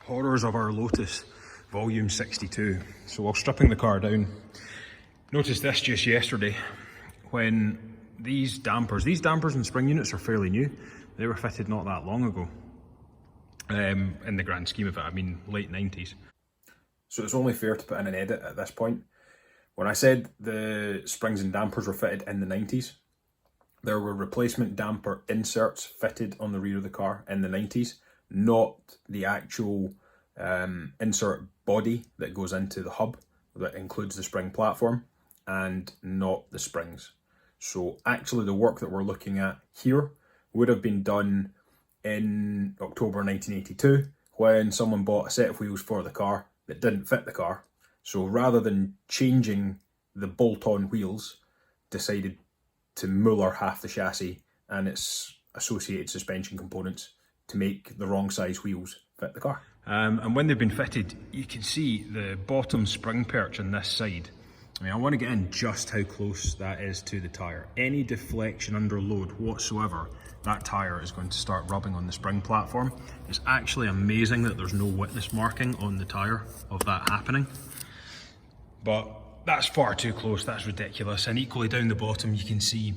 Horrors of our Lotus, volume 62. So while stripping the car down, noticed this just yesterday when these dampers and spring units are fairly new. They were fitted not that long ago. In the grand scheme of it, I mean late 90s. So it's only fair to put in an edit at this point. When I said the springs and dampers were fitted in the 90s, there were replacement damper inserts fitted on the rear of the car in the 90s, not the actual insert body that goes into the hub that includes the spring platform, and not the springs. So actually the work that we're looking at here would have been done in October 1982 when someone bought a set of wheels for the car that didn't fit the car. So rather than changing the bolt-on wheels, decided to muller half the chassis and its associated suspension components to make the wrong size wheels fit the car. And when they've been fitted, you can see the bottom spring perch on this side. I mean, I want to get in just how close that is to the tyre. Any deflection under load whatsoever, that tyre is going to start rubbing on the spring platform. It's actually amazing that there's no witness marking on the tyre of that happening. But that's far too close, that's ridiculous. And equally down the bottom, you can see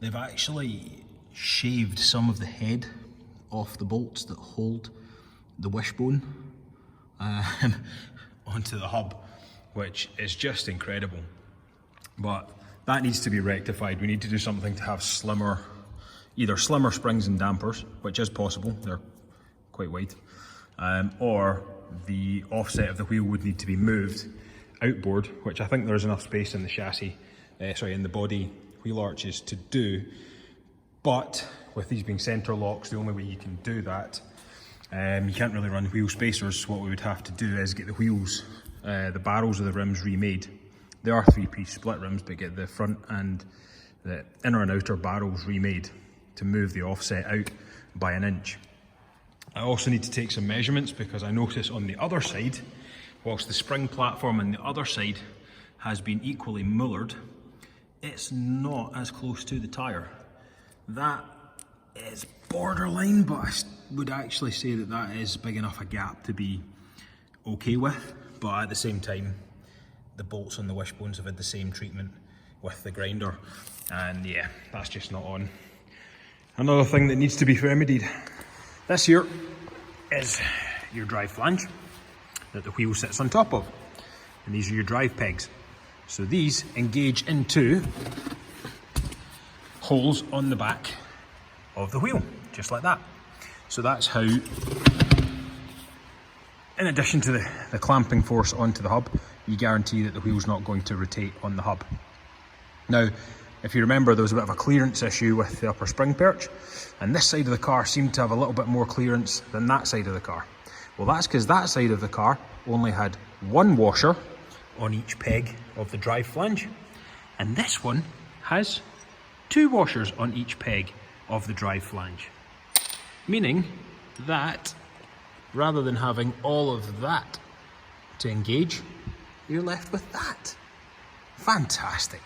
they've actually shaved some of the head off the bolts that hold the wishbone onto the hub, which is just incredible. But that needs to be rectified. We need to do something to have slimmer, either slimmer springs and dampers, which is possible, they're quite wide, or the offset of the wheel would need to be moved outboard, which I think there's enough space in the chassis, in the body wheel arches to do. But with these being centre locks, the only way you can do that, you can't really run wheel spacers. What we would have to do is get the wheels, the barrels of the rims remade. They are 3-piece split rims, but get the front and the inner and outer barrels remade to move the offset out by 1 inch. I also need to take some measurements because I notice on the other side, whilst the spring platform on the other side has been equally mullered, it's not as close to the tyre. That is borderline, but I would actually say that that is big enough a gap to be okay with. But at the same time, the bolts on the wishbones have had the same treatment with the grinder, and yeah, that's just not on. Another thing that needs to be remedied, this here is your drive flange that the wheel sits on top of, and these are your drive pegs. So these engage into holes on the back of the wheel, just like that. So that's how, in addition to the clamping force onto the hub, you guarantee that the wheel's not going to rotate on the hub. Now, if you remember, there was a bit of a clearance issue with the upper spring perch, and this side of the car seemed to have a little bit more clearance than that side of the car. Well, that's because that side of the car only had 1 washer on each peg of the drive flange, and this one has 2 washers on each peg of the drive flange. Meaning that rather than having all of that to engage, you're left with that. Fantastic.